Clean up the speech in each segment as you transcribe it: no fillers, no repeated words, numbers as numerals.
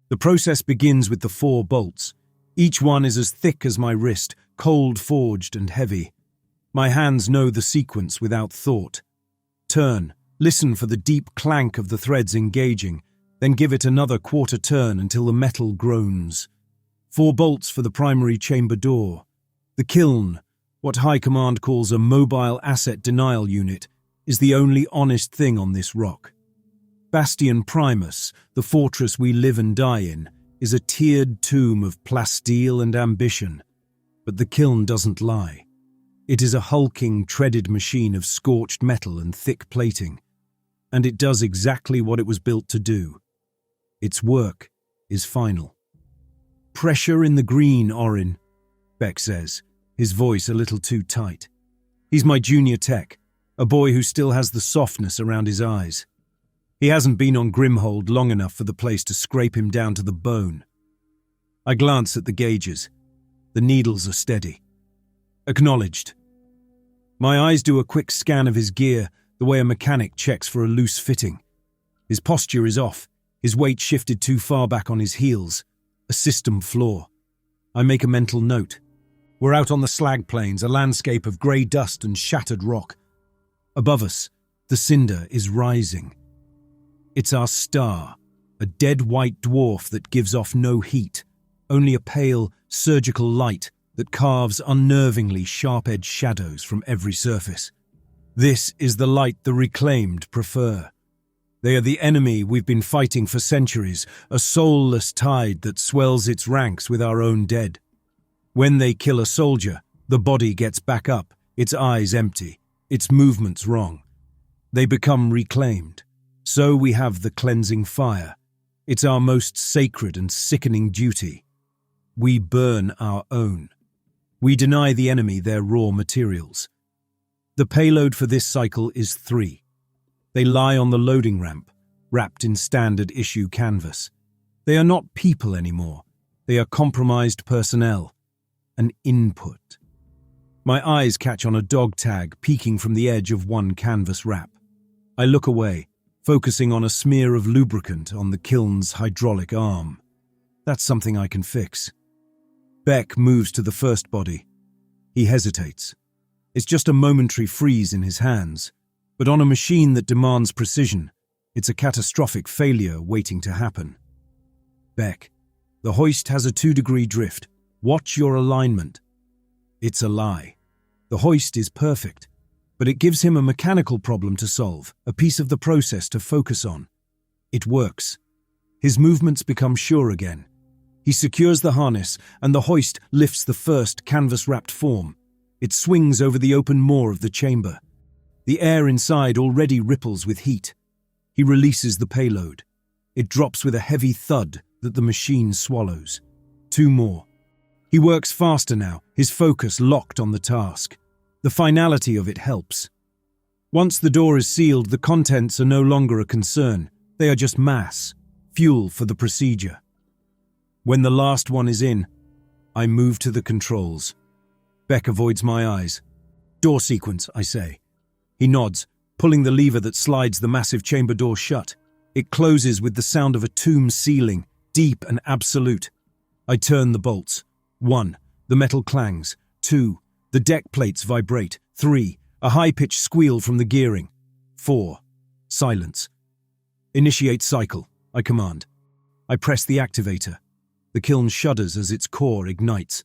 The process begins with the 4 bolts. Each one is as thick as my wrist, cold forged and heavy. My hands know the sequence without thought. Turn, listen for the deep clank of the threads engaging, then give it another quarter turn until the metal groans. 4 bolts for the primary chamber door. The kiln, what High Command calls a mobile asset denial unit, is the only honest thing on this rock. Bastion Primus, the fortress we live and die in, is a tiered tomb of plasteel and ambition. But the kiln doesn't lie. It is a hulking, treaded machine of scorched metal and thick plating. And it does exactly what it was built to do. Its work is final. "Pressure in the green, Orin," Beck says, his voice a little too tight. He's my junior tech, a boy who still has the softness around his eyes. He hasn't been on Grimhold long enough for the place to scrape him down to the bone. I glance at the gauges. The needles are steady. Acknowledged. My eyes do a quick scan of his gear, the way a mechanic checks for a loose fitting. His posture is off, his weight shifted too far back on his heels. A system flaw. I make a mental note. We're out on the slag plains, a landscape of grey dust and shattered rock. Above us, the cinder is rising. It's our star, a dead white dwarf that gives off no heat, only a pale, surgical light that carves unnervingly sharp-edged shadows from every surface. This is the light the reclaimed prefer. They are the enemy we've been fighting for centuries, a soulless tide that swells its ranks with our own dead. When they kill a soldier, the body gets back up, its eyes empty, its movements wrong. They become reclaimed. So we have the cleansing fire. It's our most sacred and sickening duty. We burn our own. We deny the enemy their raw materials. The payload for this cycle is 3. They lie on the loading ramp, wrapped in standard issue canvas. They are not people anymore. They are compromised personnel. An input. My eyes catch on a dog tag peeking from the edge of one canvas wrap. I look away, focusing on a smear of lubricant on the kiln's hydraulic arm. That's something I can fix. Beck moves to the first body. He hesitates. It's just a momentary freeze in his hands, but on a machine that demands precision, it's a catastrophic failure waiting to happen. Beck, the hoist has a 2-degree drift. Watch your alignment. It's a lie. The hoist is perfect, but it gives him a mechanical problem to solve, a piece of the process to focus on. It works. His movements become sure again. He secures the harness, and the hoist lifts the first canvas-wrapped form. It swings over the open maw of the chamber. The air inside already ripples with heat. He releases the payload. It drops with a heavy thud that the machine swallows. 2 more. He works faster now, his focus locked on the task. The finality of it helps. Once the door is sealed, the contents are no longer a concern. They are just mass, fuel for the procedure. When the last one is in, I move to the controls. Beck avoids my eyes. "Door sequence," I say. He nods, pulling the lever that slides the massive chamber door shut. It closes with the sound of a tomb sealing, deep and absolute. I turn the bolts. 1. The metal clangs. 2. The deck plates vibrate. 3. A high-pitched squeal from the gearing. 4. Silence. "Initiate cycle," I command. I press the activator. The kiln shudders as its core ignites.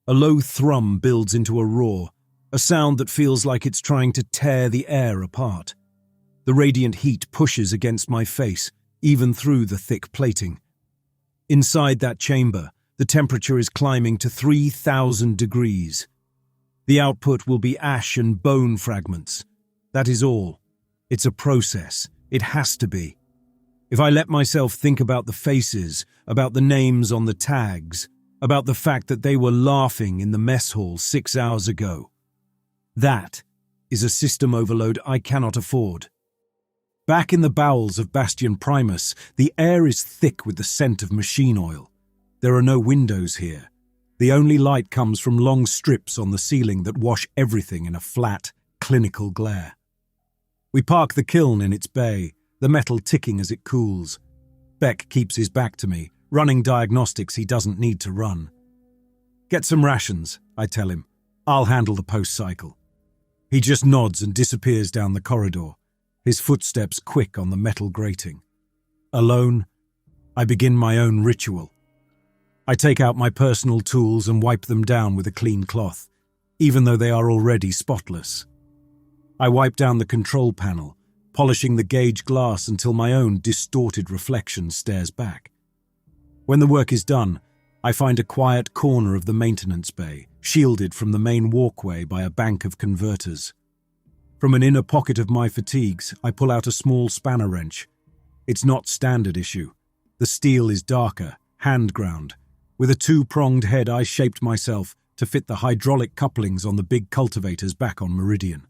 A low thrum builds into a roar, a sound that feels like it's trying to tear the air apart. The radiant heat pushes against my face, even through the thick plating. Inside that chamber, the temperature is climbing to 3,000 degrees. The output will be ash and bone fragments. That is all. It's a process. It has to be. If I let myself think about the faces, about the names on the tags, about the fact that they were laughing in the mess hall 6 hours ago, that is a system overload I cannot afford. Back in the bowels of Bastion Primus, the air is thick with the scent of machine oil. There are no windows here. The only light comes from long strips on the ceiling that wash everything in a flat, clinical glare. We park the kiln in its bay, the metal ticking as it cools. Beck keeps his back to me, Running diagnostics he doesn't need to run. Get some rations, I tell him. I'll handle the post-cycle. He just nods and disappears down the corridor, his footsteps quick on the metal grating. Alone, I begin my own ritual. I take out my personal tools and wipe them down with a clean cloth, even though they are already spotless. I wipe down the control panel, polishing the gauge glass until my own distorted reflection stares back. When the work is done, I find a quiet corner of the maintenance bay, shielded from the main walkway by a bank of converters. From an inner pocket of my fatigues, I pull out a small spanner wrench. It's not standard issue. The steel is darker, hand-ground. With a two-pronged head, I shaped myself to fit the hydraulic couplings on the big cultivators back on Meridian.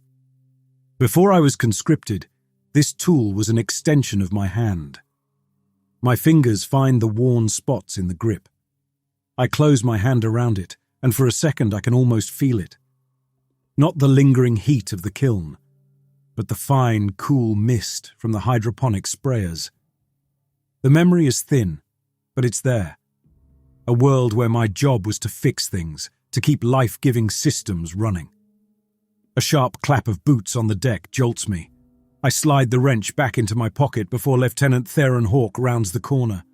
Before I was conscripted, this tool was an extension of my hand. My fingers find the worn spots in the grip. I close my hand around it, and for a second I can almost feel it. Not the lingering heat of the kiln, but the fine, cool mist from the hydroponic sprayers. The memory is thin, but it's there. A world where my job was to fix things, to keep life-giving systems running. A sharp clap of boots on the deck jolts me. I slide the wrench back into my pocket before Lieutenant Theron Hawke rounds the corner.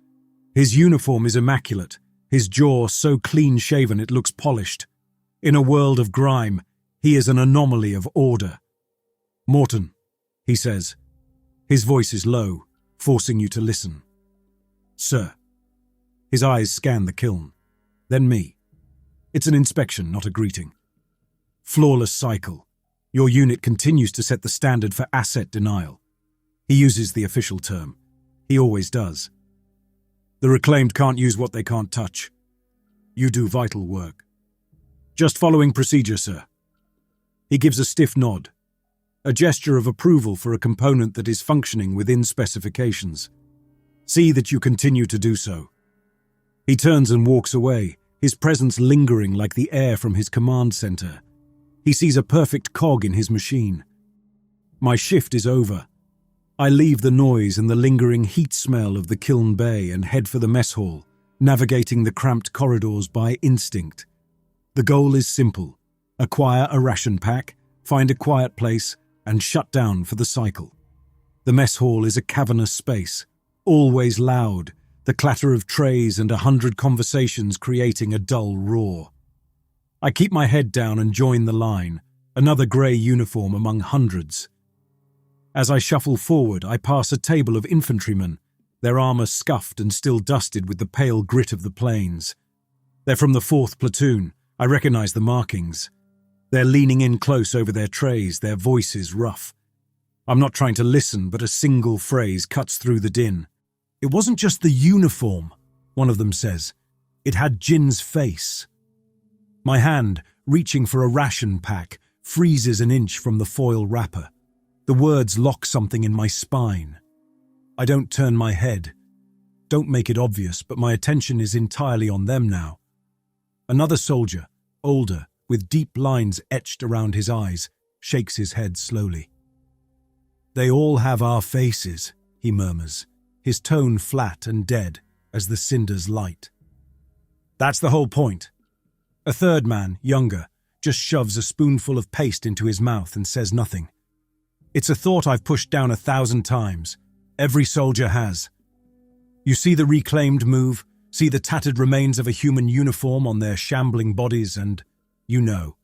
His uniform is immaculate, his jaw so clean-shaven it looks polished. In a world of grime, he is an anomaly of order. "Morton," he says. His voice is low, forcing you to listen. "Sir." His eyes scan the kiln, then me. It's an inspection, not a greeting. "Flawless cycle. Your unit continues to set the standard for asset denial." He uses the official term. He always does. "The reclaimed can't use what they can't touch. You do vital work." "Just following procedure, sir." He gives a stiff nod, a gesture of approval for a component that is functioning within specifications. "See that you continue to do so." He turns and walks away, his presence lingering like the air from his command center. He sees a perfect cog in his machine. My shift is over. I leave the noise and the lingering heat smell of the kiln bay and head for the mess hall, navigating the cramped corridors by instinct. The goal is simple: acquire a ration pack, find a quiet place, and shut down for the cycle. The mess hall is a cavernous space, always loud, the clatter of trays and 100 conversations creating a dull roar. I keep my head down and join the line, another grey uniform among hundreds. As I shuffle forward, I pass a table of infantrymen, their armour scuffed and still dusted with the pale grit of the plains. They're from the 4th platoon. I recognise the markings. They're leaning in close over their trays, their voices rough. I'm not trying to listen, but a single phrase cuts through the din. "It wasn't just the uniform," one of them says. "It had Jin's face." My hand, reaching for a ration pack, freezes an inch from the foil wrapper. The words lock something in my spine. I don't turn my head. Don't make it obvious, but my attention is entirely on them now. Another soldier, older, with deep lines etched around his eyes, shakes his head slowly. "They all have our faces," he murmurs, his tone flat and dead as the cinders light. "That's the whole point." A third man, younger, just shoves a spoonful of paste into his mouth and says nothing. "It's a thought I've pushed down 1,000 times. Every soldier has. You see the reclaimed move, see the tattered remains of a human uniform on their shambling bodies, and you know.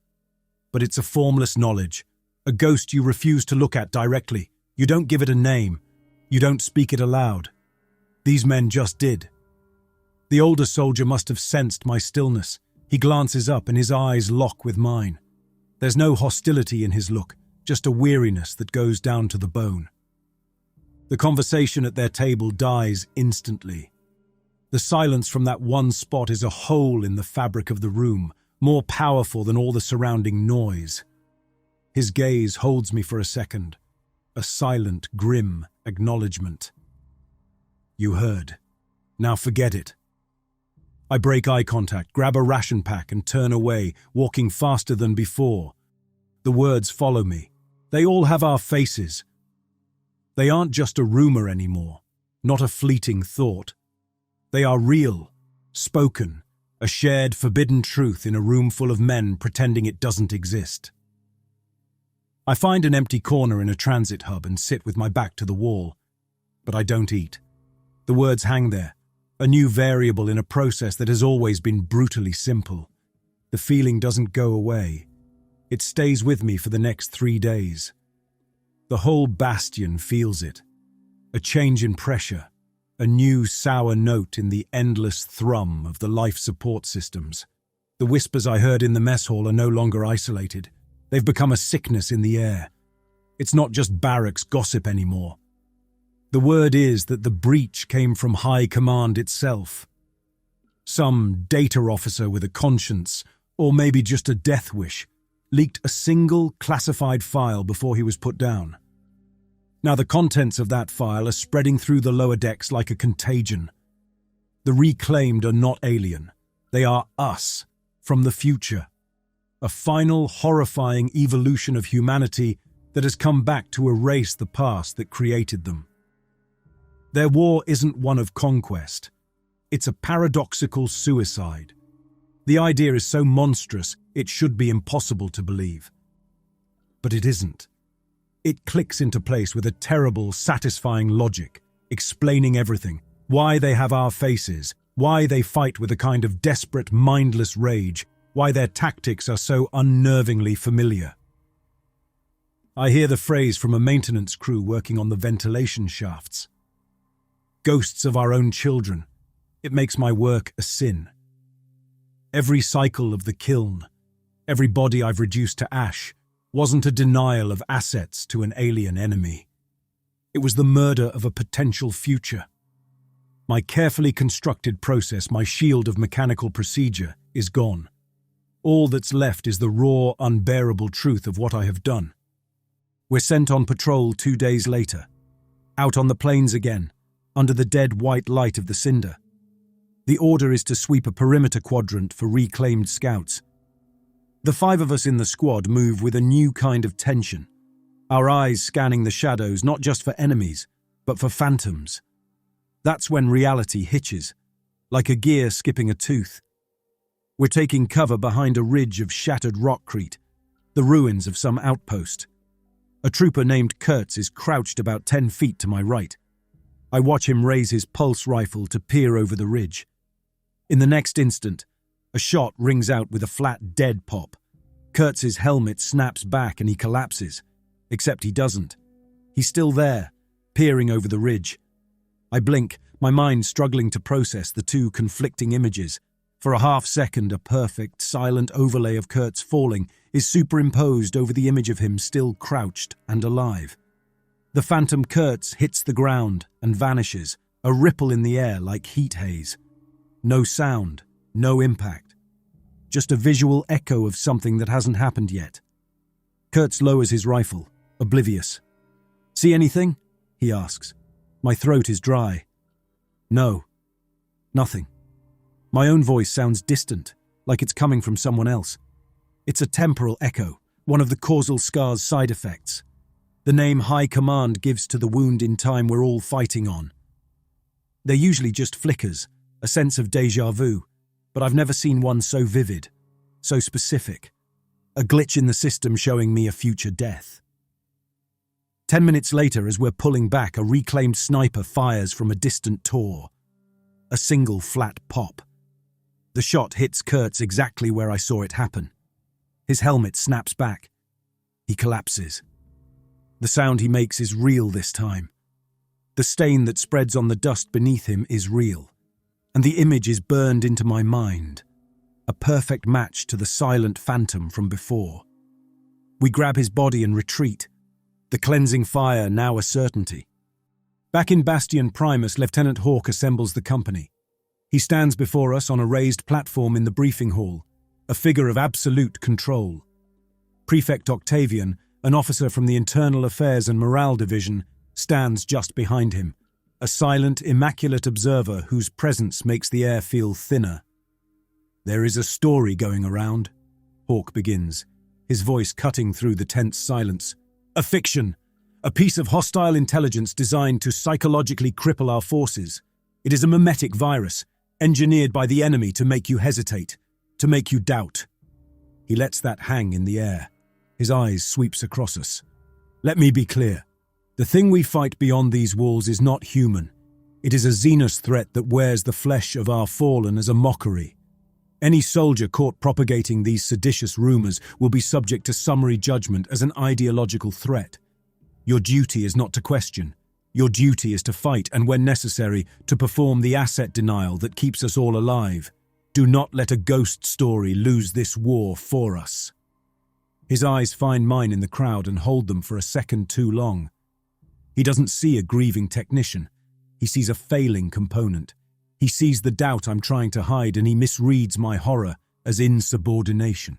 But it's a formless knowledge, a ghost you refuse to look at directly. You don't give it a name. You don't speak it aloud. These men just did." The older soldier must have sensed my stillness. He glances up and his eyes lock with mine. There's no hostility in his look, just a weariness that goes down to the bone. The conversation at their table dies instantly. The silence from that one spot is a hole in the fabric of the room, more powerful than all the surrounding noise. His gaze holds me for a second, a silent, grim acknowledgement. "You heard. Now forget it." I break eye contact, grab a ration pack and turn away, walking faster than before. The words follow me. "They all have our faces." They aren't just a rumor anymore, not a fleeting thought. They are real, spoken, a shared forbidden truth in a room full of men pretending it doesn't exist. I find an empty corner in a transit hub and sit with my back to the wall, but I don't eat. The words hang there, a new variable in a process that has always been brutally simple. The feeling doesn't go away. It stays with me for the next 3 days. The whole Bastion feels it. A change in pressure, a new sour note in the endless thrum of the life support systems. The whispers I heard in the mess hall are no longer isolated. They've become a sickness in the air. It's not just barracks gossip anymore. The word is that the breach came from high command itself. Some data officer with a conscience, or maybe just a death wish, leaked a single classified file before he was put down. Now the contents of that file are spreading through the lower decks like a contagion. The reclaimed are not alien. They are us, from the future. A final, horrifying evolution of humanity that has come back to erase the past that created them. Their war isn't one of conquest. It's a paradoxical suicide. The idea is so monstrous, it should be impossible to believe. But it isn't. It clicks into place with a terrible, satisfying logic, explaining everything. Why they have our faces, why they fight with a kind of desperate, mindless rage, why their tactics are so unnervingly familiar. I hear the phrase from a maintenance crew working on the ventilation shafts. Ghosts of our own children. It makes my work a sin. Every cycle of the kiln, every body I've reduced to ash, wasn't a denial of assets to an alien enemy. It was the murder of a potential future. My carefully constructed process, my shield of mechanical procedure, is gone. All that's left is the raw, unbearable truth of what I have done. We're sent on patrol 2 days later, out on the plains again, under the dead white light of the cinder. The order is to sweep a perimeter quadrant for reclaimed scouts. The 5 of us in the squad move with a new kind of tension, our eyes scanning the shadows not just for enemies, but for phantoms. That's when reality hitches, like a gear skipping a tooth. We're taking cover behind a ridge of shattered rockcrete, the ruins of some outpost. A trooper named Kurtz is crouched about 10 feet to my right. I watch him raise his pulse rifle to peer over the ridge. In the next instant, a shot rings out with a flat dead pop. Kurtz's helmet snaps back and he collapses, except he doesn't. He's still there, peering over the ridge. I blink, my mind struggling to process the two conflicting images. For a half second, a perfect, silent overlay of Kurtz falling is superimposed over the image of him still crouched and alive. The phantom Kurtz hits the ground and vanishes, a ripple in the air like heat haze. No sound, no impact. Just a visual echo of something that hasn't happened yet. Kurtz lowers his rifle, oblivious. "See anything?" he asks. My throat is dry. No. Nothing. My own voice sounds distant, like it's coming from someone else. It's a temporal echo, one of the causal scar's side effects. The name High Command gives to the wound in time we're all fighting on. They're usually just flickers, a sense of déjà vu, but I've never seen one so vivid, so specific. A glitch in the system showing me a future death. 10 minutes later, as we're pulling back, a reclaimed sniper fires from a distant tor. A single flat pop. The shot hits Kurtz exactly where I saw it happen. His helmet snaps back. He collapses. The sound he makes is real this time. The stain that spreads on the dust beneath him is real. And the image is burned into my mind. A perfect match to the silent phantom from before. We grab his body and retreat. The cleansing fire now a certainty. Back in Bastion, Primus, Lieutenant Hawk assembles the company. He stands before us on a raised platform in the briefing hall, a figure of absolute control. Prefect Octavian, an officer from the Internal Affairs and Morale Division, stands just behind him, a silent, immaculate observer whose presence makes the air feel thinner. "There is a story going around," Hawk begins, his voice cutting through the tense silence. "A fiction, a piece of hostile intelligence designed to psychologically cripple our forces. It is a mimetic virus, engineered by the enemy to make you hesitate, to make you doubt. He lets that hang in the air. His eyes sweeps across us. Let me be clear. The thing we fight beyond these walls is not human. It is a Xenos threat that wears the flesh of our fallen as a mockery. Any soldier caught propagating these seditious rumors will be subject to summary judgment as an ideological threat. Your duty is not to question. Your duty is to fight and, when necessary, to perform the asset denial that keeps us all alive. Do not let a ghost story lose this war for us. His eyes find mine in the crowd and hold them for a second too long. He doesn't see a grieving technician. He sees a failing component. He sees the doubt I'm trying to hide, and he misreads my horror as insubordination.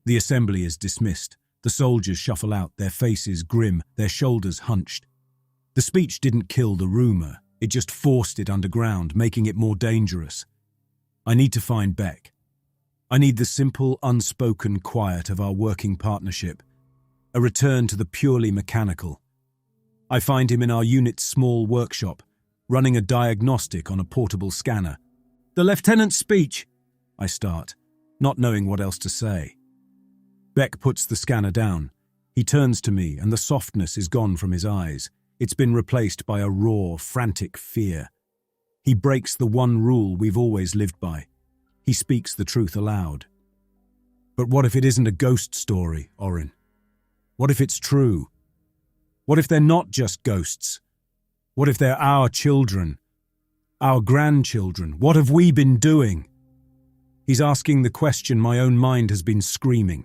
The assembly is dismissed. The soldiers shuffle out, their faces grim, their shoulders hunched. The speech didn't kill the rumor. It just forced it underground, making it more dangerous. I need to find Beck. I need the simple, unspoken quiet of our working partnership. A return to the purely mechanical. I find him in our unit's small workshop, running a diagnostic on a portable scanner. "The lieutenant's speech," I start, not knowing what else to say. Beck puts the scanner down. He turns to me, and the softness is gone from his eyes. It's been replaced by a raw, frantic fear. He breaks the one rule we've always lived by. He speaks the truth aloud. But what if it isn't a ghost story, Orin? What if it's true? What if they're not just ghosts? What if they're our children? Our grandchildren? What have we been doing? He's asking the question my own mind has been screaming.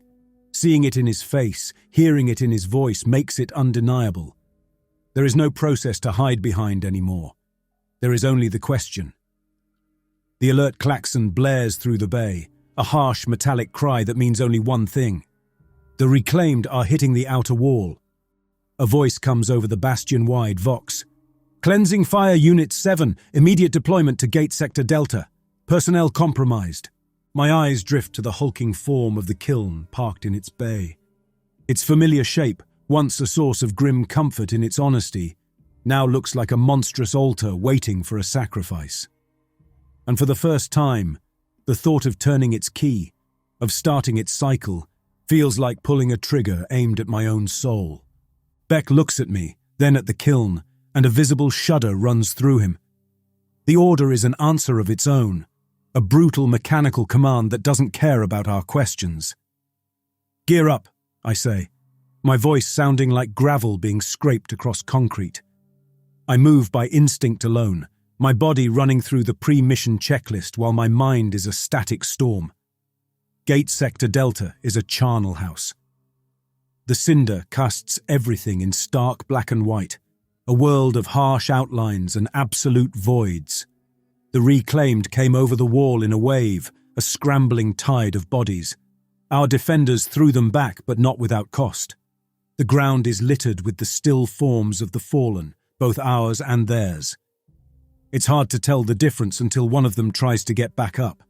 Seeing it in his face, hearing it in his voice makes it undeniable. There is no process to hide behind anymore. There is only the question. The alert klaxon blares through the bay, a harsh metallic cry that means only one thing. The reclaimed are hitting the outer wall. A voice comes over the Bastion-wide Vox. "Cleansing fire Unit 7, immediate deployment to Gate Sector Delta. Personnel compromised." My eyes drift to the hulking form of the kiln parked in its bay. Its familiar shape, once a source of grim comfort in its honesty, now looks like a monstrous altar waiting for a sacrifice. And for the first time, the thought of turning its key, of starting its cycle, feels like pulling a trigger aimed at my own soul. Beck looks at me, then at the kiln, and a visible shudder runs through him. The order is an answer of its own, a brutal mechanical command that doesn't care about our questions. "Gear up," I say, my voice sounding like gravel being scraped across concrete. I move by instinct alone, my body running through the pre-mission checklist while my mind is a static storm. Gate Sector Delta is a charnel house. The cinder casts everything in stark black and white, a world of harsh outlines and absolute voids. The reclaimed came over the wall in a wave, a scrambling tide of bodies. Our defenders threw them back, but not without cost. The ground is littered with the still forms of the fallen, both ours and theirs. It's hard to tell the difference until one of them tries to get back up.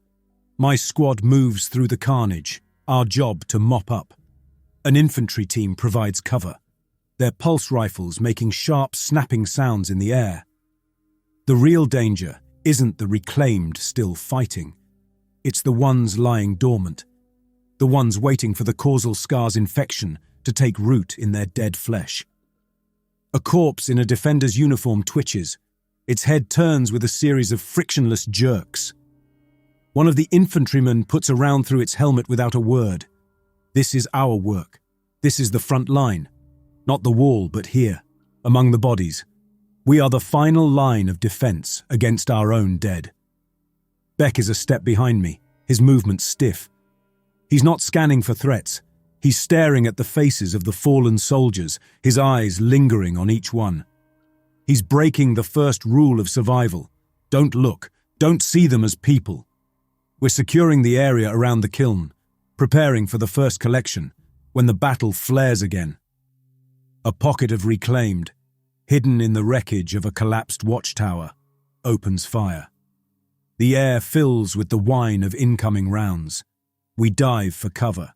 My squad moves through the carnage, our job to mop up. An infantry team provides cover, their pulse rifles making sharp, snapping sounds in the air. The real danger isn't the reclaimed still fighting. It's the ones lying dormant, the ones waiting for the causal scar's infection to take root in their dead flesh. A corpse in a defender's uniform twitches. Its head turns with a series of frictionless jerks. One of the infantrymen puts a round through its helmet without a word. This is our work. This is the front line. Not the wall, but here, among the bodies. We are the final line of defense against our own dead. Beck is a step behind me, his movements stiff. He's not scanning for threats. He's staring at the faces of the fallen soldiers, his eyes lingering on each one. He's breaking the first rule of survival. Don't look. Don't see them as people. We're securing the area around the kiln, preparing for the first collection, when the battle flares again. A pocket of reclaimed, hidden in the wreckage of a collapsed watchtower, opens fire. The air fills with the whine of incoming rounds. We dive for cover.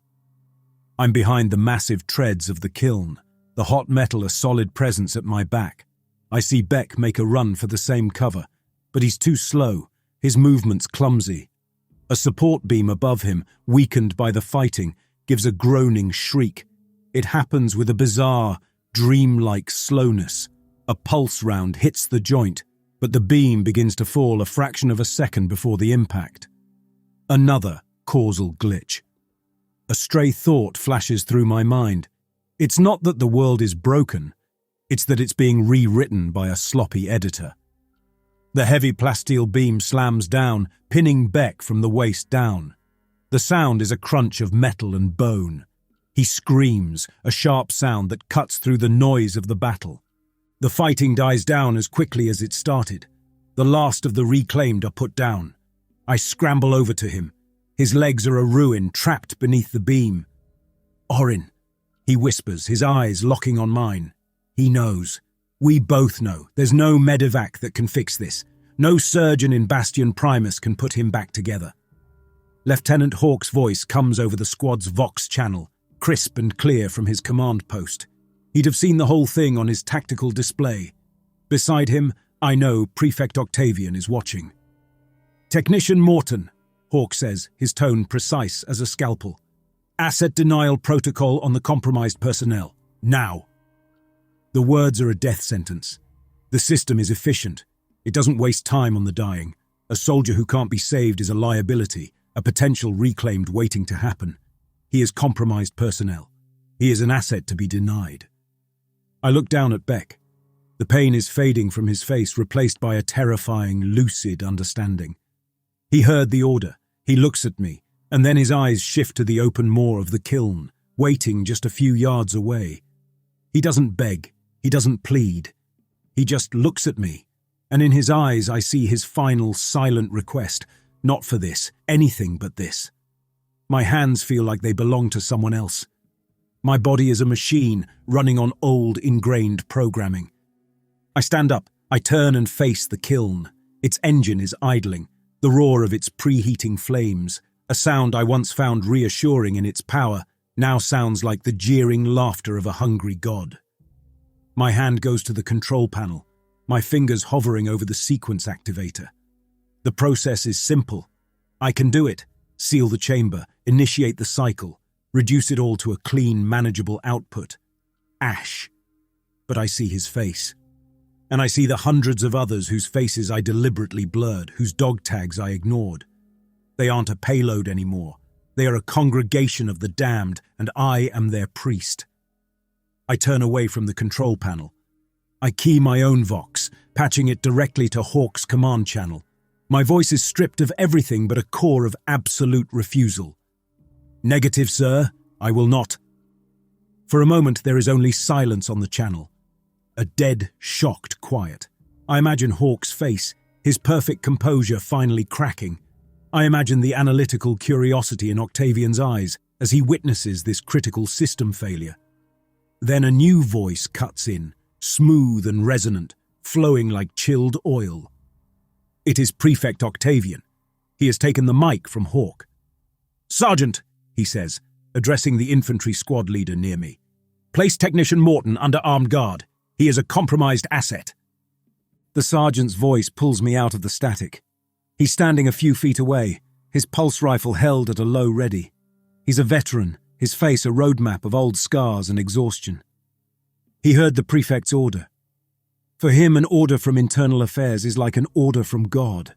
I'm behind the massive treads of the kiln, the hot metal a solid presence at my back. I see Beck make a run for the same cover, but he's too slow, his movements clumsy. A support beam above him, weakened by the fighting, gives a groaning shriek. It happens with a bizarre, dreamlike slowness. A pulse round hits the joint, but the beam begins to fall a fraction of a second before the impact. Another causal glitch. A stray thought flashes through my mind. It's not that the world is broken, it's that it's being rewritten by a sloppy editor. The heavy plasteel beam slams down, pinning Beck from the waist down. The sound is a crunch of metal and bone. He screams, a sharp sound that cuts through the noise of the battle. The fighting dies down as quickly as it started. The last of the reclaimed are put down. I scramble over to him. His legs are a ruin, trapped beneath the beam. "Orin," he whispers, his eyes locking on mine. He knows. We both know. There's no medevac that can fix this. No surgeon in Bastion Primus can put him back together. Lieutenant Hawke's voice comes over the squad's Vox channel, crisp and clear from his command post. He'd have seen the whole thing on his tactical display. Beside him, I know Prefect Octavian is watching. "Technician Morton," Hawke says, his tone precise as a scalpel. "Asset denial protocol on the compromised personnel. Now." The words are a death sentence. The system is efficient. It doesn't waste time on the dying. A soldier who can't be saved is a liability, a potential reclaimed waiting to happen. He is compromised personnel. He is an asset to be denied. I look down at Beck. The pain is fading from his face, replaced by a terrifying, lucid understanding. He heard the order. He looks at me, and then his eyes shift to the open maw of the kiln, waiting just a few yards away. He doesn't beg. He doesn't plead. He just looks at me, and in his eyes I see his final silent request, not for this, anything but this. My hands feel like they belong to someone else. My body is a machine running on old, ingrained programming. I stand up, I turn and face the kiln. Its engine is idling, the roar of its preheating flames, a sound I once found reassuring in its power, now sounds like the jeering laughter of a hungry god. My hand goes to the control panel, my fingers hovering over the sequence activator. The process is simple. I can do it. Seal the chamber, initiate the cycle, reduce it all to a clean, manageable output. Ash. But I see his face. And I see the hundreds of others whose faces I deliberately blurred, whose dog tags I ignored. They aren't a payload anymore. They are a congregation of the damned, and I am their priest. I turn away from the control panel. I key my own Vox, patching it directly to Hawke's command channel. My voice is stripped of everything but a core of absolute refusal. "Negative, sir. I will not." For a moment, there is only silence on the channel. A dead, shocked quiet. I imagine Hawke's face, his perfect composure finally cracking. I imagine the analytical curiosity in Octavian's eyes as he witnesses this critical system failure. Then a new voice cuts in, smooth and resonant, flowing like chilled oil. It is Prefect Octavian. He has taken the mic from Hawke. "Sergeant," he says, addressing the infantry squad leader near me. "Place Technician Morton under armed guard. He is a compromised asset." The sergeant's voice pulls me out of the static. He's standing a few feet away, his pulse rifle held at a low ready. He's a veteran, his face a roadmap of old scars and exhaustion. He heard the prefect's order. For him, an order from internal affairs is like an order from God.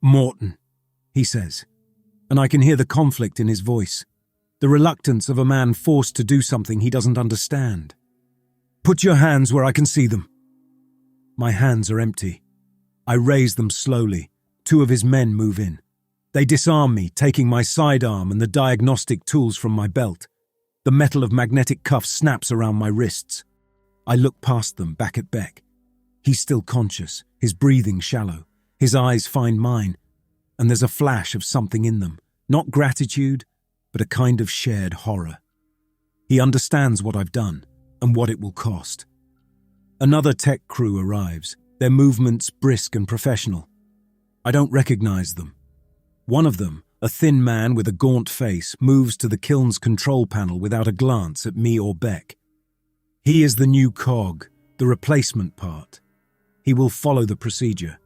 "Morton," he says, and I can hear the conflict in his voice, the reluctance of a man forced to do something he doesn't understand. "Put your hands where I can see them." My hands are empty. I raise them slowly. Two of his men move in. They disarm me, taking my sidearm and the diagnostic tools from my belt. The metal of magnetic cuffs snaps around my wrists. I look past them, back at Beck. He's still conscious, his breathing shallow. His eyes find mine, and there's a flash of something in them. Not gratitude, but a kind of shared horror. He understands what I've done, and what it will cost. Another tech crew arrives, their movements brisk and professional. I don't recognize them. One of them, a thin man with a gaunt face, moves to the kiln's control panel without a glance at me or Beck. He is the new cog, the replacement part. He will follow the procedure.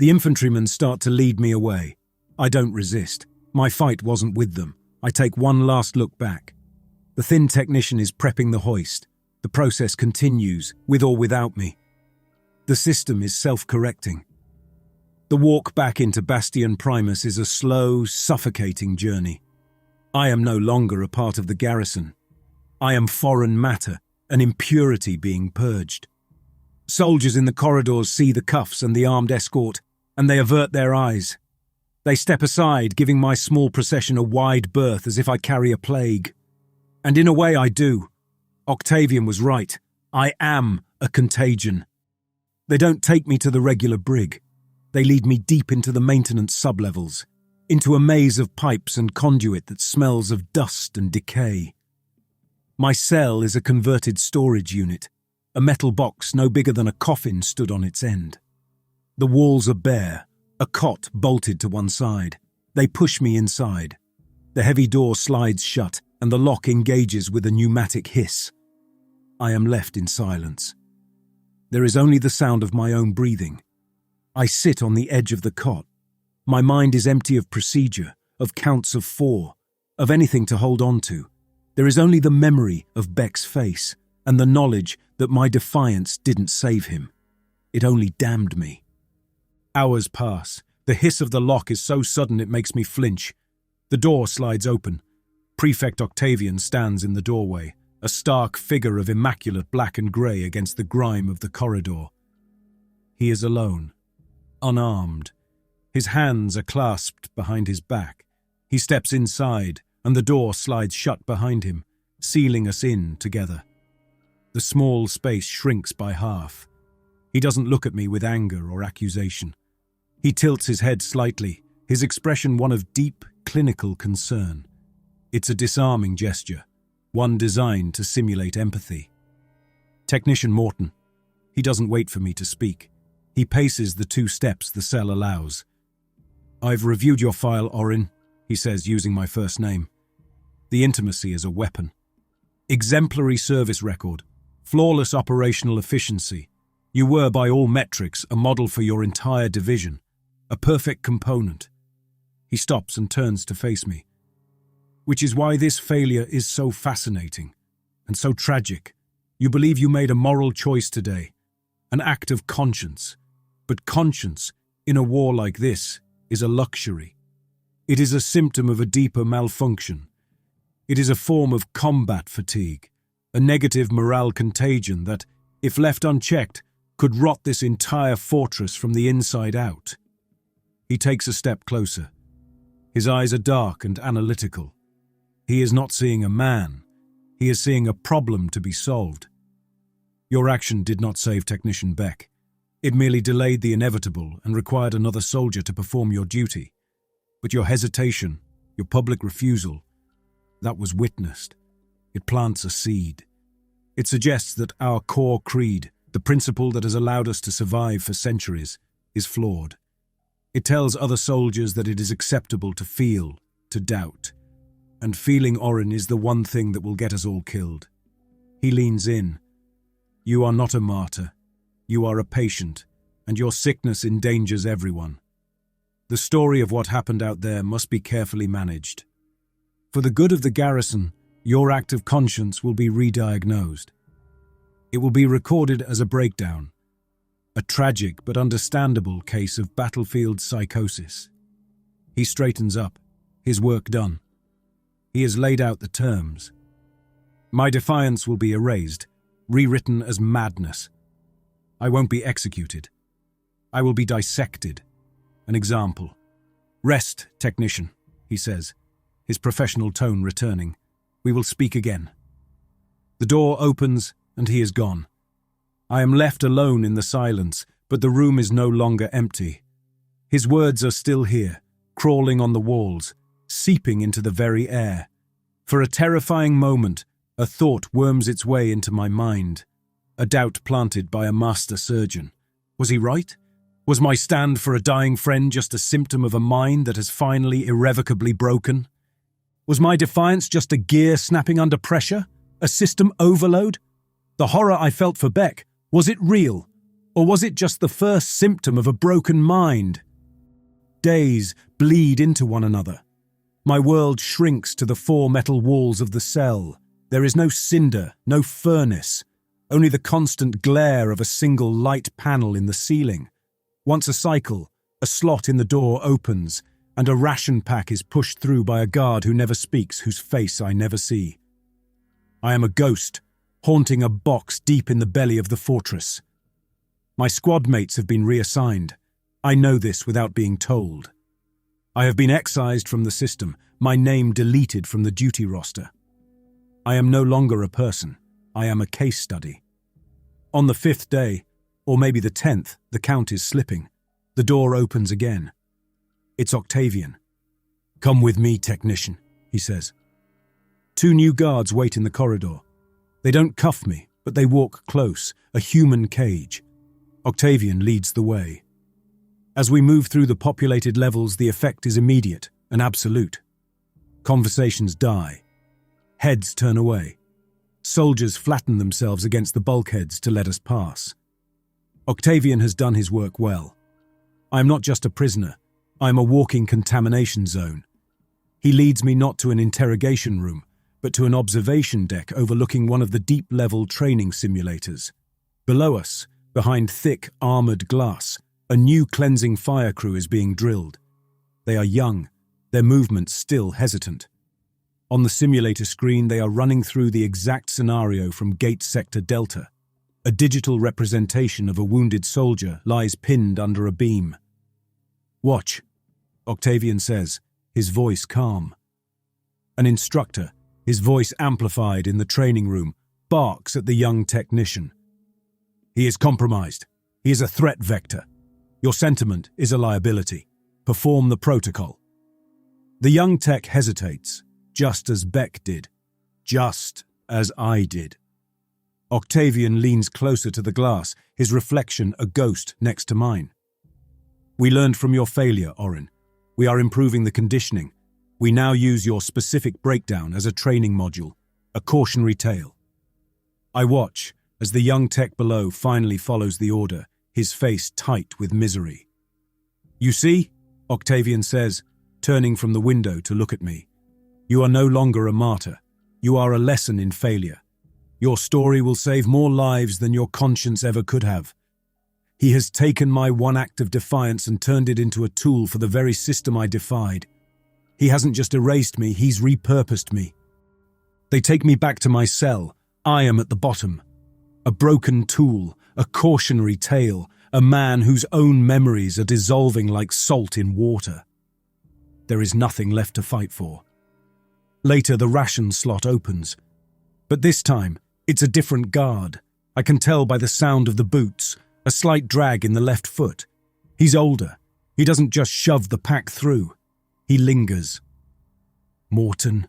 The infantrymen start to lead me away. I don't resist. My fight wasn't with them. I take one last look back. The thin technician is prepping the hoist. The process continues, with or without me. The system is self-correcting. The walk back into Bastion Primus is a slow, suffocating journey. I am no longer a part of the garrison. I am foreign matter, an impurity being purged. Soldiers in the corridors see the cuffs and the armed escort, and they avert their eyes. They step aside, giving my small procession a wide berth as if I carry a plague. And in a way I do. Octavian was right. I am a contagion. They don't take me to the regular brig. They lead me deep into the maintenance sublevels, into a maze of pipes and conduit that smells of dust and decay. My cell is a converted storage unit. A metal box no bigger than a coffin stood on its end. The walls are bare, a cot bolted to one side. They push me inside. The heavy door slides shut, and the lock engages with a pneumatic hiss. I am left in silence. There is only the sound of my own breathing. I sit on the edge of the cot. My mind is empty of procedure, of counts of 4, of anything to hold on to. There is only the memory of Beck's face, and the knowledge that my defiance didn't save him. It only damned me. Hours pass. The hiss of the lock is so sudden it makes me flinch. The door slides open. Prefect Octavian stands in the doorway, a stark figure of immaculate black and grey against the grime of the corridor. He is alone, unarmed. His hands are clasped behind his back. He steps inside, and the door slides shut behind him, sealing us in together. The small space shrinks by half. He doesn't look at me with anger or accusation. He tilts his head slightly, his expression one of deep, clinical concern. It's a disarming gesture, one designed to simulate empathy. Technician Morton. He doesn't wait for me to speak. He paces the 2 steps the cell allows. "I've reviewed your file, Orin," he says, using my first name. The intimacy is a weapon. Exemplary service record, flawless operational efficiency. You were, by all metrics, a model for your entire division, a perfect component. He stops and turns to face me. Which is why this failure is so fascinating and so tragic. You believe you made a moral choice today, an act of conscience. But conscience, in a war like this, is a luxury. It is a symptom of a deeper malfunction. It is a form of combat fatigue, a negative morale contagion that, if left unchecked, could rot this entire fortress from the inside out. He takes a step closer. His eyes are dark and analytical. He is not seeing a man. He is seeing a problem to be solved. Your action did not save Technician Beck. It merely delayed the inevitable and required another soldier to perform your duty. But your hesitation, your public refusal, that was witnessed. It plants a seed. It suggests that our core creed, the principle that has allowed us to survive for centuries, is flawed. It tells other soldiers that it is acceptable to feel, to doubt. And feeling, Orin, is the one thing that will get us all killed. He leans in. You are not a martyr. You are a patient, and your sickness endangers everyone. The story of what happened out there must be carefully managed. For the good of the garrison, your act of conscience will be re-diagnosed. It will be recorded as a breakdown, a tragic but understandable case of battlefield psychosis. He straightens up, his work done. He has laid out the terms. My defiance will be erased, rewritten as madness. I won't be executed. I will be dissected. An example. Rest, technician, he says, his professional tone returning. We will speak again. The door opens and he is gone. I am left alone in the silence, but the room is no longer empty. His words are still here, crawling on the walls, seeping into the very air. For a terrifying moment, a thought worms its way into my mind. A doubt planted by a master surgeon. Was he right? Was my stand for a dying friend just a symptom of a mind that has finally irrevocably broken? Was my defiance just a gear snapping under pressure? A system overload? The horror I felt for Beck, was it real? Or was it just the first symptom of a broken mind? Days bleed into one another. My world shrinks to the four metal walls of the cell. There is no cinder, no furnace, only the constant glare of a single light panel in the ceiling. Once a cycle, a slot in the door opens, and a ration pack is pushed through by a guard who never speaks, whose face I never see. I am a ghost, haunting a box deep in the belly of the fortress. My squad mates have been reassigned. I know this without being told. I have been excised from the system, my name deleted from the duty roster. I am no longer a person. I am a case study. On the 5th day, or maybe the 10th, the count is slipping. The door opens again. It's Octavian. "Come with me, technician," he says. 2 new guards wait in the corridor. They don't cuff me, but they walk close, a human cage. Octavian leads the way. As we move through the populated levels, the effect is immediate and absolute. Conversations die. Heads turn away. Soldiers flatten themselves against the bulkheads to let us pass. Octavian has done his work well. I am not just a prisoner. I am a walking contamination zone. He leads me not to an interrogation room, but to an observation deck overlooking one of the deep-level training simulators. Below us, behind thick, armoured glass, a new cleansing fire crew is being drilled. They are young, their movements still hesitant. On the simulator screen, they are running through the exact scenario from Gate Sector Delta. A digital representation of a wounded soldier lies pinned under a beam. "Watch," Octavian says, his voice calm. An instructor, his voice amplified in the training room, barks at the young technician. "He is compromised. He is a threat vector. Your sentiment is a liability. Perform the protocol." The young tech hesitates, just as Beck did, just as I did. Octavian leans closer to the glass, his reflection a ghost next to mine. "We learned from your failure, Orin. We are improving the conditioning. We now use your specific breakdown as a training module, a cautionary tale." I watch as the young tech below finally follows the order, his face tight with misery. "You see," Octavian says, turning from the window to look at me. "You are no longer a martyr. You are a lesson in failure. Your story will save more lives than your conscience ever could have. He has taken my one act of defiance and turned it into a tool for the very system I defied. He hasn't just erased me, he's repurposed me. They take me back to my cell. I am at the bottom. A broken tool, a cautionary tale, a man whose own memories are dissolving like salt in water. There is nothing left to fight for." Later, the ration slot opens. But this time, it's a different guard. I can tell by the sound of the boots, a slight drag in the left foot. He's older. He doesn't just shove the pack through. He lingers. "Morton,"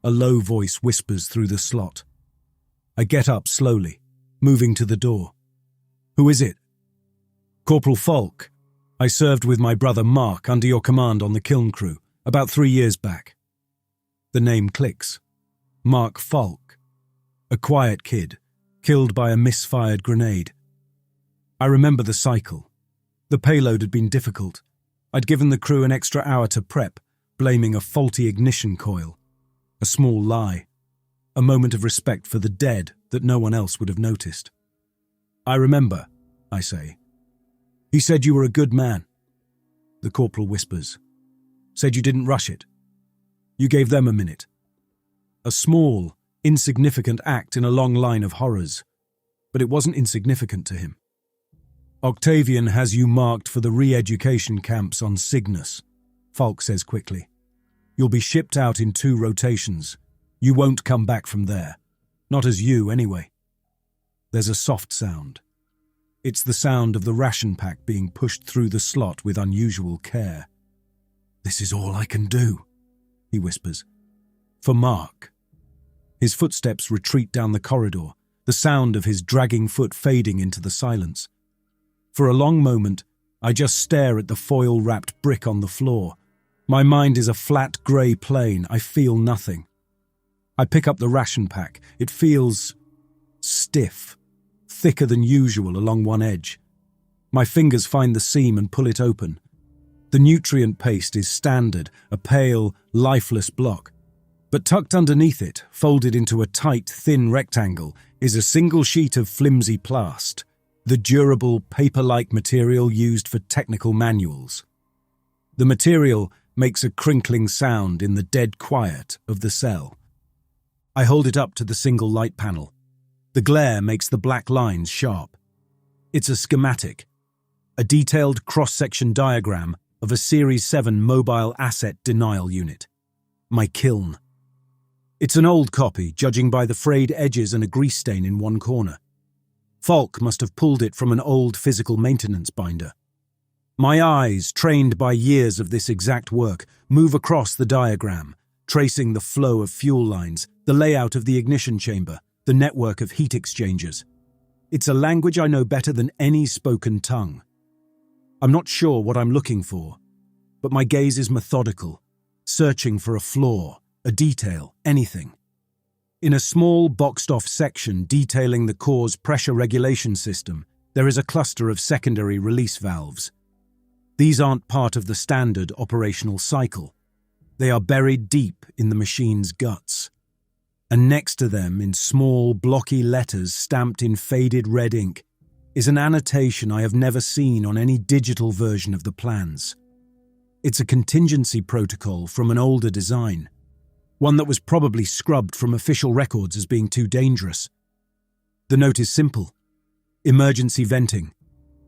a low voice whispers through the slot. I get up slowly, moving to the door. "Who is it?" "Corporal Falk. I served with my brother Mark under your command on the kiln crew, about 3 years back." The name clicks. Mark Falk. A quiet kid, killed by a misfired grenade. I remember the cycle. The payload had been difficult. I'd given the crew an extra hour to prep, blaming a faulty ignition coil. A small lie. A moment of respect for the dead that no one else would have noticed. "I remember," I say. "He said you were a good man." The corporal whispers. "Said you didn't rush it. You gave them a minute." A small, insignificant act in a long line of horrors. But it wasn't insignificant to him. "Octavian has you marked for the re-education camps on Cygnus," Falk says quickly. "You'll be shipped out in 2 rotations. You won't come back from there. Not as you, anyway." There's a soft sound. It's the sound of the ration pack being pushed through the slot with unusual care. "This is all I can do," he whispers. "For Mark." His footsteps retreat down the corridor, the sound of his dragging foot fading into the silence. For a long moment, I just stare at the foil-wrapped brick on the floor. My mind is a flat grey plane. I feel nothing. I pick up the ration pack. It feels stiff, thicker than usual along one edge. My fingers find the seam and pull it open. The nutrient paste is standard, a pale, lifeless block. But tucked underneath it, folded into a tight, thin rectangle, is a single sheet of flimsy plast, the durable, paper-like material used for technical manuals. The material makes a crinkling sound in the dead quiet of the cell. I hold it up to the single light panel. The glare makes the black lines sharp. It's a schematic, a detailed cross-section diagram of a Series 7 mobile asset denial unit. My kiln. It's an old copy, judging by the frayed edges and a grease stain in one corner. Falk must have pulled it from an old physical maintenance binder. My eyes, trained by years of this exact work, move across the diagram, tracing the flow of fuel lines, the layout of the ignition chamber, the network of heat exchangers. It's a language I know better than any spoken tongue. I'm not sure what I'm looking for, but my gaze is methodical, searching for a flaw, a detail, anything. In a small, boxed-off section detailing the core's pressure regulation system, there is a cluster of secondary release valves. These aren't part of the standard operational cycle. They are buried deep in the machine's guts. And next to them, in small, blocky letters stamped in faded red ink, is an annotation I have never seen on any digital version of the plans. It's a contingency protocol from an older design, one that was probably scrubbed from official records as being too dangerous. The note is simple: emergency venting,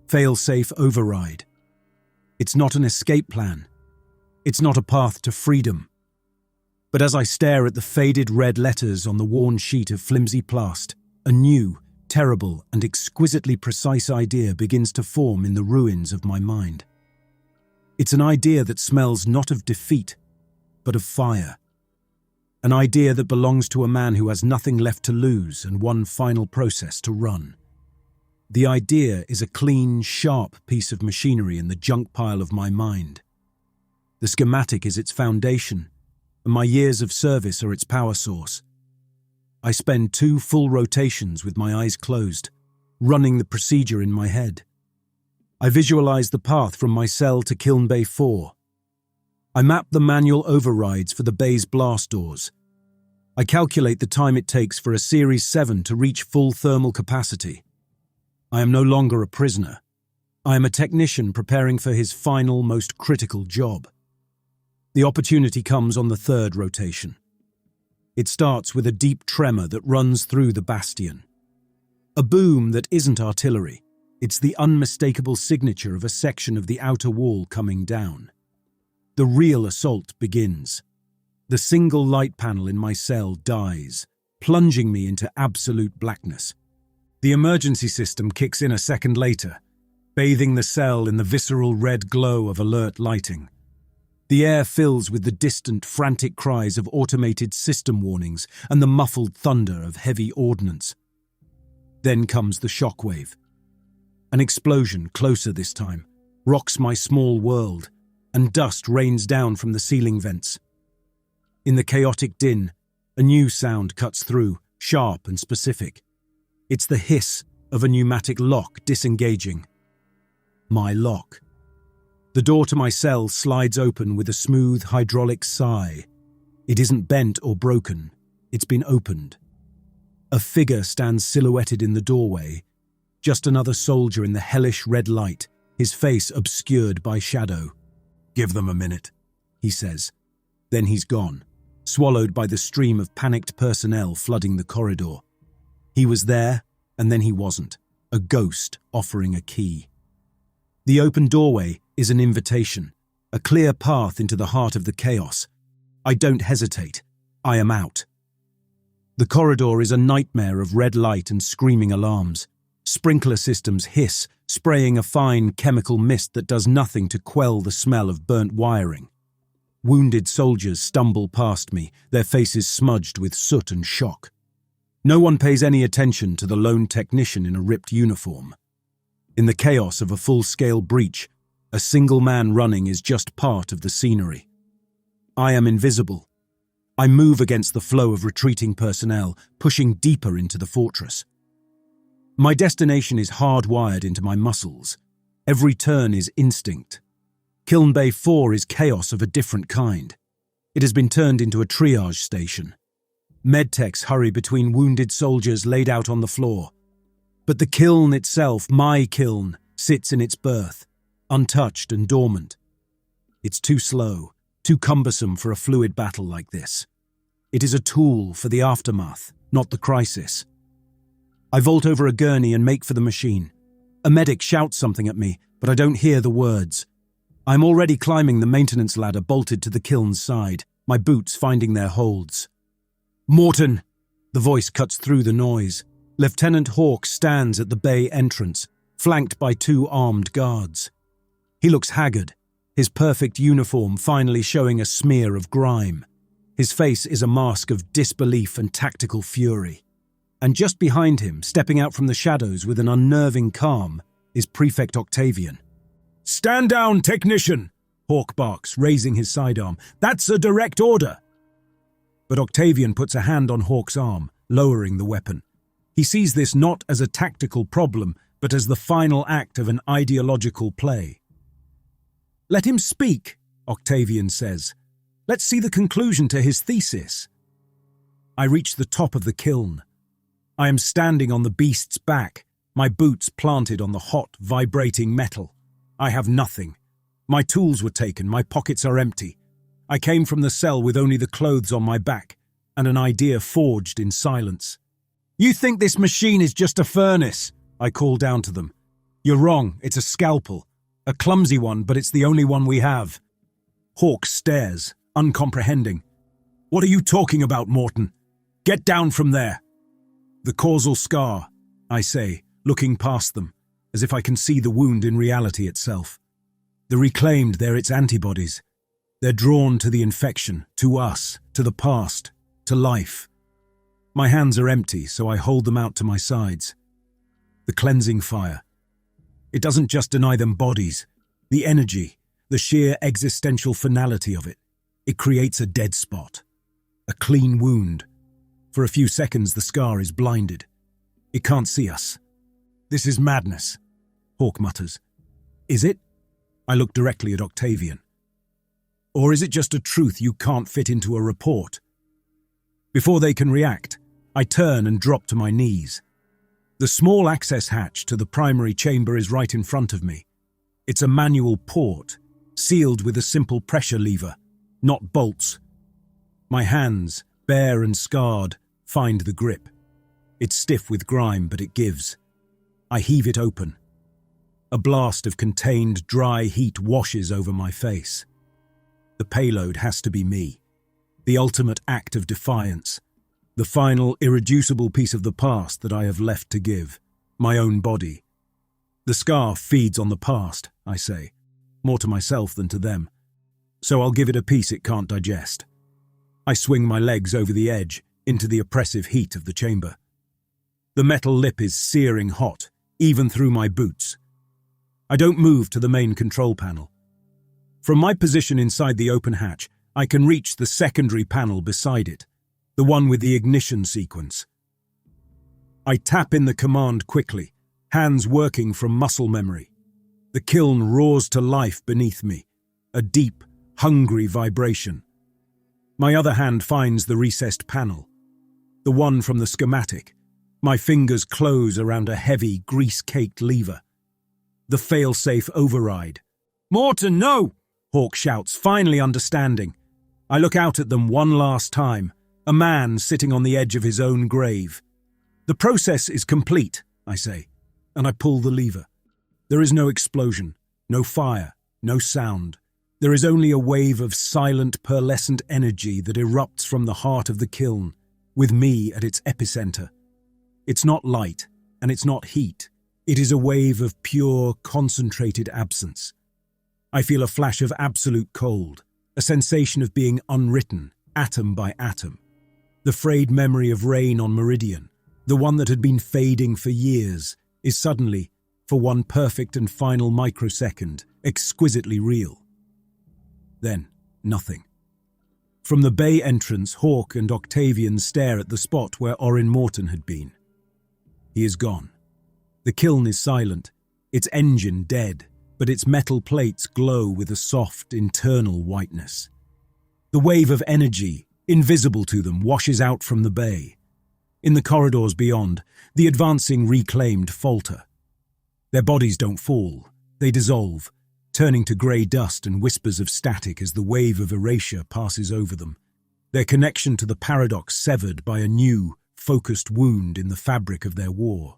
fail-safe override. It's not an escape plan. It's not a path to freedom. But as I stare at the faded red letters on the worn sheet of flimsy plast, a new, terrible, and exquisitely precise idea begins to form in the ruins of my mind. It's an idea that smells not of defeat, but of fire. An idea that belongs to a man who has nothing left to lose and one final process to run. The idea is a clean, sharp piece of machinery in the junk pile of my mind. The schematic is its foundation, and my years of service are its power source. I spend 2 full rotations with my eyes closed, running the procedure in my head. I visualize the path from my cell to Kiln Bay 4. I map the manual overrides for the bay's blast doors. I calculate the time it takes for a Series 7 to reach full thermal capacity. I am no longer a prisoner. I am a technician preparing for his final, most critical job. The opportunity comes on the 3rd rotation. It starts with a deep tremor that runs through the Bastion. A boom that isn't artillery. It's the unmistakable signature of a section of the outer wall coming down. The real assault begins. The single light panel in my cell dies, plunging me into absolute blackness. The emergency system kicks in a second later, bathing the cell in the visceral red glow of alert lighting. The air fills with the distant, frantic cries of automated system warnings and the muffled thunder of heavy ordnance. Then comes the shockwave. An explosion, closer this time, rocks my small world, and dust rains down from the ceiling vents. In the chaotic din, a new sound cuts through, sharp and specific. It's the hiss of a pneumatic lock disengaging. My lock. The door to my cell slides open with a smooth hydraulic sigh. It isn't bent or broken. It's been opened. A figure stands silhouetted in the doorway, just another soldier in the hellish red light, his face obscured by shadow. "Give them a minute," he says. Then he's gone, swallowed by the stream of panicked personnel flooding the corridor. He was there, and then he wasn't, a ghost offering a key. The open doorway is an invitation, a clear path into the heart of the chaos. I don't hesitate. I am out. The corridor is a nightmare of red light and screaming alarms. Sprinkler systems hiss, spraying a fine chemical mist that does nothing to quell the smell of burnt wiring. Wounded soldiers stumble past me, their faces smudged with soot and shock. No one pays any attention to the lone technician in a ripped uniform. In the chaos of a full-scale breach, a single man running is just part of the scenery. I am invisible. I move against the flow of retreating personnel, pushing deeper into the fortress. My destination is hardwired into my muscles. Every turn is instinct. Kiln Bay 4 is chaos of a different kind. It has been turned into a triage station. Medtechs hurry between wounded soldiers laid out on the floor. But the kiln itself, my kiln, sits in its berth, untouched and dormant. It's too slow, too cumbersome for a fluid battle like this. It is a tool for the aftermath, not the crisis. I vault over a gurney and make for the machine. A medic shouts something at me, but I don't hear the words. I'm already climbing the maintenance ladder bolted to the kiln's side, my boots finding their holds. "Morton!" The voice cuts through the noise. Lieutenant Hawke stands at the bay entrance, flanked by 2 armed guards. He looks haggard, his perfect uniform finally showing a smear of grime. His face is a mask of disbelief and tactical fury. And just behind him, stepping out from the shadows with an unnerving calm, is Prefect Octavian. "Stand down, technician!" Hawke barks, raising his sidearm. "That's a direct order!" But Octavian puts a hand on Hawke's arm, lowering the weapon. He sees this not as a tactical problem, but as the final act of an ideological play. "Let him speak," Octavian says. "Let's see the conclusion to his thesis." I reach the top of the kiln. I am standing on the beast's back, my boots planted on the hot, vibrating metal. I have nothing. My tools were taken, my pockets are empty. I came from the cell with only the clothes on my back, and an idea forged in silence. "You think this machine is just a furnace?" I call down to them. "You're wrong, it's a scalpel. A clumsy one, but it's the only one we have." Hawke stares, uncomprehending. "What are you talking about, Morton? Get down from there." "The causal scar," I say, looking past them, as if I can see the wound in reality itself. The reclaimed, they're its antibodies. They're drawn to the infection, to us, to the past, to life. My hands are empty, so I hold them out to my sides. The cleansing fire. It doesn't just deny them bodies. The energy, the sheer existential finality of it. It creates a dead spot. A clean wound. For a few seconds, the scar is blinded. It can't see us. "This is madness," Hawke mutters. "Is it?" I look directly at Octavian. "Or is it just a truth you can't fit into a report?" Before they can react, I turn and drop to my knees. The small access hatch to the primary chamber is right in front of me. It's a manual port, sealed with a simple pressure lever, not bolts. My hands, bare and scarred, find the grip. It's stiff with grime, but it gives. I heave it open. A blast of contained, dry heat washes over my face. The payload has to be me. The ultimate act of defiance. The final, irreducible piece of the past that I have left to give. My own body. The scar feeds on the past, I say. More to myself than to them. So I'll give it a piece it can't digest. I swing my legs over the edge, into the oppressive heat of the chamber. The metal lip is searing hot, even through my boots. I don't move to the main control panel. From my position inside the open hatch, I can reach the secondary panel beside it, the one with the ignition sequence. I tap in the command quickly, hands working from muscle memory. The kiln roars to life beneath me, a deep, hungry vibration. My other hand finds the recessed panel, the one from the schematic. My fingers close around a heavy, grease-caked lever. The fail-safe override. "Morton, no!" Hawke shouts, finally understanding. I look out at them one last time, a man sitting on the edge of his own grave. "The process is complete," I say, and I pull the lever. There is no explosion, no fire, no sound. There is only a wave of silent, pearlescent energy that erupts from the heart of the kiln, with me at its epicenter. It's not light, and it's not heat. It is a wave of pure, concentrated absence. I feel a flash of absolute cold, a sensation of being unwritten, atom by atom. The frayed memory of rain on Meridian, the one that had been fading for years, is suddenly, for one perfect and final microsecond, exquisitely real. Then, nothing. From the bay entrance, Hawke and Octavian stare at the spot where Orin Morton had been. He is gone. The kiln is silent, its engine dead, but its metal plates glow with a soft, internal whiteness. The wave of energy, invisible to them, washes out from the bay. In the corridors beyond, the advancing reclaimed falter. Their bodies don't fall, they dissolve, turning to grey dust and whispers of static as the wave of erasure passes over them, their connection to the paradox severed by a new, focused wound in the fabric of their war.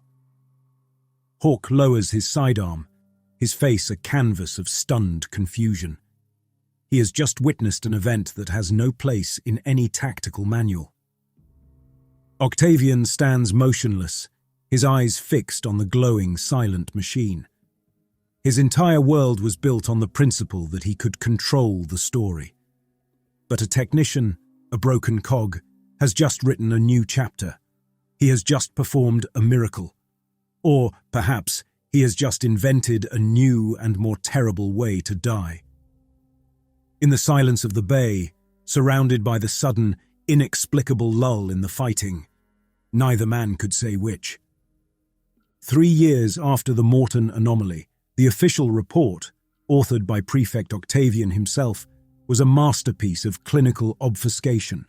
Hawk lowers his sidearm, his face a canvas of stunned confusion. He has just witnessed an event that has no place in any tactical manual. Octavian stands motionless, his eyes fixed on the glowing, silent machine. His entire world was built on the principle that he could control the story. But a technician, a broken cog, has just written a new chapter. He has just performed a miracle. Or, perhaps, he has just invented a new and more terrible way to die. In the silence of the bay, surrounded by the sudden, inexplicable lull in the fighting, neither man could say which. 3 years after the Morton anomaly, the official report, authored by Prefect Octavian himself, was a masterpiece of clinical obfuscation.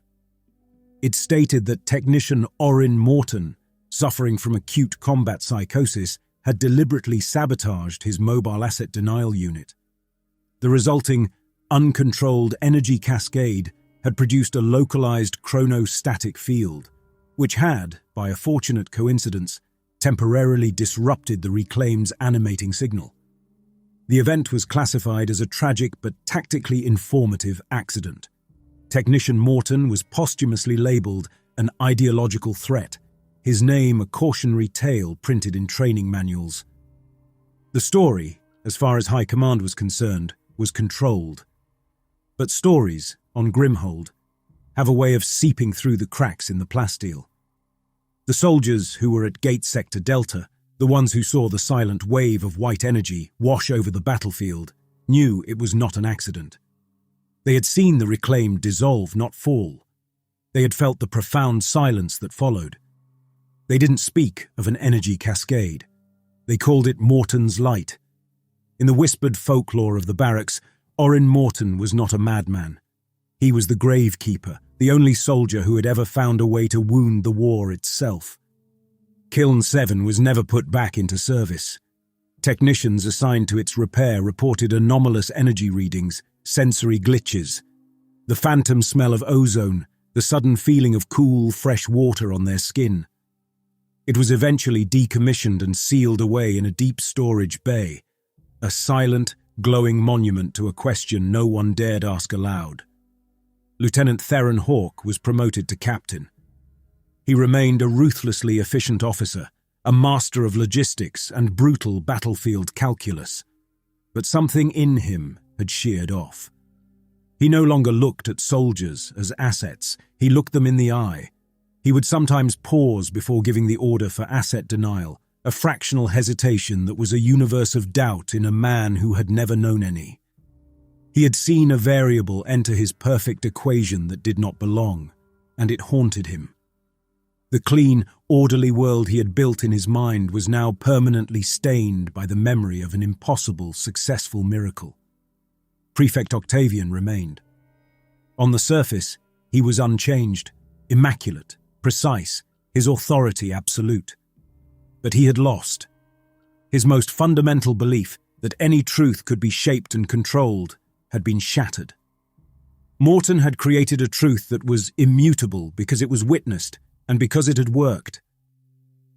It stated that technician Orin Morton, suffering from acute combat psychosis, had deliberately sabotaged his mobile asset denial unit. The resulting uncontrolled energy cascade had produced a localized chronostatic field, which had, by a fortunate coincidence, temporarily disrupted the reclaimed's animating signal. The event was classified as a tragic but tactically informative accident. Technician Morton was posthumously labelled an ideological threat, his name a cautionary tale printed in training manuals. The story, as far as High Command was concerned, was controlled. But stories, on Grimhold, have a way of seeping through the cracks in the plasteel. The soldiers who were at Gate Sector Delta, the ones who saw the silent wave of white energy wash over the battlefield, knew it was not an accident. They had seen the reclaimed dissolve, not fall. They had felt the profound silence that followed. They didn't speak of an energy cascade. They called it Morton's Light. In the whispered folklore of the barracks, Orin Morton was not a madman. He was the gravekeeper, the only soldier who had ever found a way to wound the war itself. Kiln 7 was never put back into service. Technicians assigned to its repair reported anomalous energy readings, sensory glitches, the phantom smell of ozone, the sudden feeling of cool, fresh water on their skin. It was eventually decommissioned and sealed away in a deep storage bay, a silent, glowing monument to a question no one dared ask aloud. Lieutenant Theron Hawke was promoted to captain. He remained a ruthlessly efficient officer, a master of logistics and brutal battlefield calculus. But something in him had sheared off. He no longer looked at soldiers as assets, he looked them in the eye. He would sometimes pause before giving the order for asset denial, a fractional hesitation that was a universe of doubt in a man who had never known any. He had seen a variable enter his perfect equation that did not belong, and it haunted him. The clean, orderly world he had built in his mind was now permanently stained by the memory of an impossible, successful miracle. Prefect Octavian remained. On the surface, he was unchanged, immaculate, precise, his authority absolute. But he had lost. His most fundamental belief that any truth could be shaped and controlled had been shattered. Morton had created a truth that was immutable because it was witnessed and because it had worked.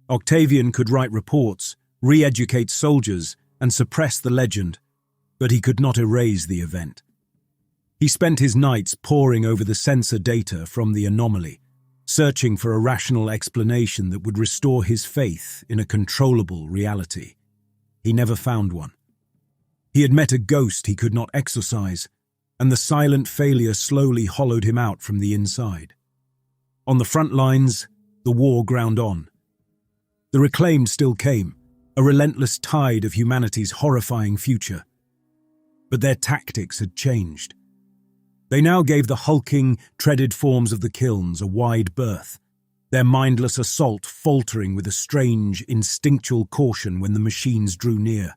Octavian could write reports, re-educate soldiers, and suppress the legend, but he could not erase the event. He spent his nights poring over the sensor data from the anomaly, searching for a rational explanation that would restore his faith in a controllable reality. He never found one. He had met a ghost he could not exorcise, and the silent failure slowly hollowed him out from the inside. On the front lines, the war ground on. The reclaimed still came, a relentless tide of humanity's horrifying future. But their tactics had changed. They now gave the hulking, treaded forms of the kilns a wide berth, their mindless assault faltering with a strange, instinctual caution when the machines drew near.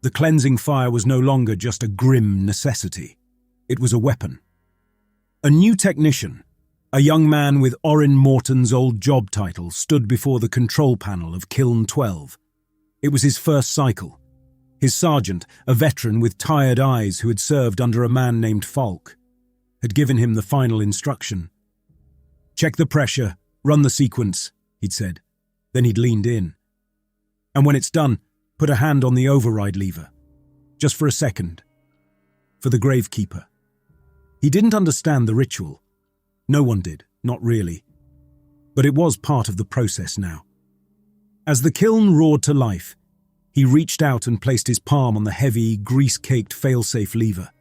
The cleansing fire was no longer just a grim necessity. It was a weapon. A new technician, a young man with Orin Morton's old job title, stood before the control panel of Kiln 12. It was his first cycle. His sergeant, a veteran with tired eyes who had served under a man named Falk, had given him the final instruction. "Check the pressure, run the sequence," he'd said. Then he'd leaned in. "And when it's done, put a hand on the override lever. Just for a second. For the gravekeeper." He didn't understand the ritual. No one did, not really. But it was part of the process now. As the kiln roared to life, he reached out and placed his palm on the heavy, grease-caked failsafe lever.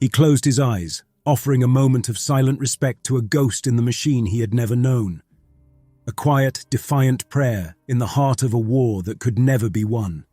He closed his eyes, offering a moment of silent respect to a ghost in the machine he had never known. A quiet, defiant prayer in the heart of a war that could never be won.